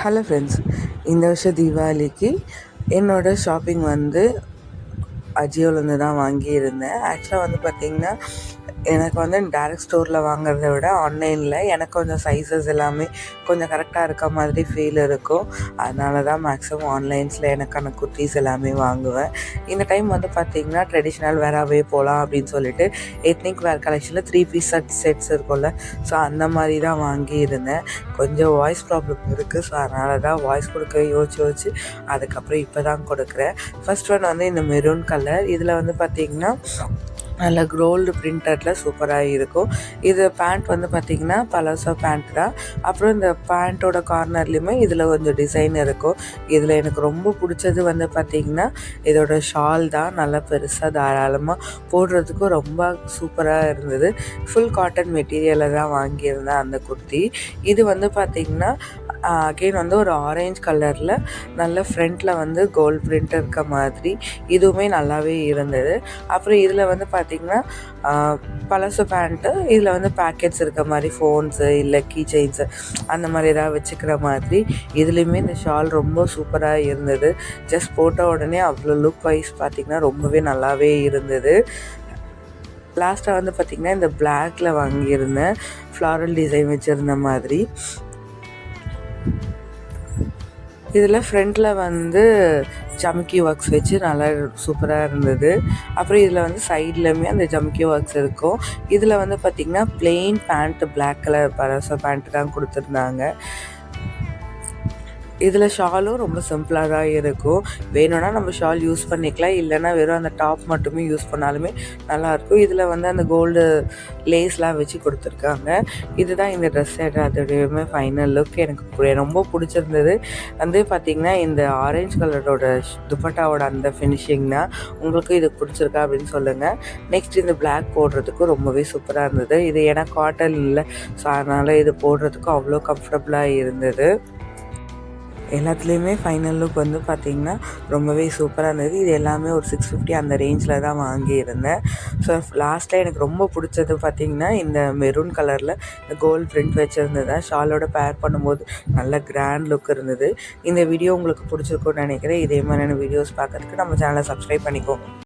Hello friends, இந்த வருஷம் தீபாவளிக்கு என்னோடய ஷாப்பிங் வந்து அஜியோலேருந்து தான் வாங்கியிருந்தேன். ஆக்சுவலாக வந்து பார்த்திங்கன்னா, எனக்கு வந்து டேரெக்ட் ஸ்டோரில் வாங்குறத விட ஆன்லைனில் எனக்கு கொஞ்சம் சைஸஸ் எல்லாமே கொஞ்சம் கரெக்டாக இருக்க மாதிரி ஃபீல் இருக்கும். அதனால தான் மேக்ஸிமம் ஆன்லைன்ஸில் எனக்கான குர்த்தீஸ் எல்லாமே வாங்குவேன். இந்த டைம் வந்து பார்த்திங்கன்னா ட்ரெடிஷ்னல் வேராகவே போகலாம் அப்படின்னு சொல்லிட்டு எத்னிக் வேர் கலெக்ஷனில் 3 பீஸ் செட்ஸ் இருக்கும்ல, ஸோ அந்த மாதிரி தான் வாங்கியிருந்தேன். கொஞ்சம் வாய்ஸ் ப்ராப்ளம் இருக்குது, ஸோ அதனால தான் வாய்ஸ் கொடுக்க யோசிச்சு அதுக்கப்புறம் இப்போ தான் கொடுக்குறேன். ஃபர்ஸ்ட் ஒன் வந்து இந்த மெரூன் கலர். இதில் வந்து பார்த்திங்கன்னா நல்ல கோல்டு பிரிண்டடில் சூப்பராக இருக்கும். இது பேண்ட் வந்து பார்த்திங்கன்னா பலாசோ பேண்ட் தான். அப்புறம் இந்த பேண்ட்டோட கார்னர்லேயுமே இதில் கொஞ்சம் டிசைன் இருக்கும். இதில் எனக்கு ரொம்ப பிடிச்சது வந்து பார்த்திங்கன்னா இதோட ஷால் தான். நல்லா பெருசாக தாராளமாக போடுறதுக்கும் ரொம்ப சூப்பராக இருந்தது. ஃபுல் காட்டன் மெட்டீரியலில் தான் வாங்கியிருந்தேன் அந்த குர்த்தி. இது வந்து பார்த்திங்கன்னா அகெயின் வந்து ஒரு ஆரஞ்ச் கலரில் நல்ல ஃப்ரண்ட்டில் வந்து கோல்ட் பிரிண்ட் இருக்க மாதிரி இதுவுமே நல்லாவே இருந்தது. அப்புறம் இதில் வந்து பார்த்திங்கன்னா பழசு பேண்ட்டு, இதில் வந்து பேக்கெட்ஸ் இருக்க மாதிரி ஃபோன்ஸு இல்லை கீ செயின்ஸு அந்த மாதிரி ஏதாவது வச்சுக்கிற மாதிரி. இதுலேயுமே இந்த ஷால் ரொம்ப சூப்பராக இருந்தது. ஜஸ்ட் போட்ட உடனே அவ்வளோ லுக் வைஸ் பார்த்திங்கன்னா ரொம்பவே நல்லாவே இருந்தது. லாஸ்ட்டாக வந்து பார்த்திங்கன்னா இந்த பிளாக்கில் வாங்கியிருந்தேன், ஃப்ளாரல் டிசைன் வச்சுருந்த மாதிரி. இதில் ஃப்ரண்ட்டில் வந்து ஜம்கி ஒர்க்ஸ் வச்சு நல்லா சூப்பராக இருந்தது. அப்புறம் இதில் வந்து சைட்லேயுமே அந்த ஜம்கி ஒர்க்ஸ் இருக்கும். இதில் வந்து பார்த்திங்கன்னா plain pant, black colour palazzo pant தான் கொடுத்துருந்தாங்க. இதில் ஷாலும் ரொம்ப சிம்பிளாக தான் இருக்கும். வேணும்னா நம்ம ஷால் யூஸ் பண்ணிக்கலாம், இல்லைனா வெறும் அந்த டாப் மட்டுமே யூஸ் பண்ணாலுமே நல்லாயிருக்கும். இதில் வந்து அந்த கோல்டு லேஸ்லாம் வச்சு கொடுத்துருக்காங்க. இதுதான் இந்த ட்ரெஸ் செட். அதோடையுமே ஃபைனல் லுக் எனக்கு ரொம்ப பிடிச்சிருந்தது. வந்து பார்த்திங்கன்னா இந்த ஆரஞ்ச் கலரோட துப்பட்டாவோட அந்த ஃபினிஷிங் தான். உங்களுக்கு இது பிடிச்சிருக்கா அப்படின்னு சொல்லுங்கள். நெக்ஸ்ட் இந்த பிளாக் போடுறதுக்கும் ரொம்பவே சூப்பராக இருந்தது. இது ஏன்னா காட்டன் இல்லை, ஸோ அதனால் இது போடுறதுக்கும் அவ்வளோ கம்ஃபர்டபுளாக இருந்தது. எல்லாத்துலேயுமே ஃபைனல் லுக் வந்து பார்த்திங்கன்னா ரொம்பவே சூப்பராக இருந்தது. இது எல்லாமே ஒரு 650 அந்த ரேஞ்சில் தான் வாங்கியிருந்தேன். ஸோ லாஸ்ட்டில் எனக்கு ரொம்ப பிடிச்சது பார்த்திங்கன்னா இந்த மெரூன் கலரில் இந்த கோல்டு பிரிண்ட் வச்சுருந்தது. ஷாலோட பேர் பண்ணும்போது நல்ல கிராண்ட் லுக் இருந்தது. இந்த வீடியோ உங்களுக்கு பிடிச்சிருக்குன்னு நினைக்கிறேன். இதே மாதிரியான வீடியோஸ் பார்க்கறதுக்கு நம்ம சேனலை சப்ஸ்கிரைப் பண்ணிக்கோங்க.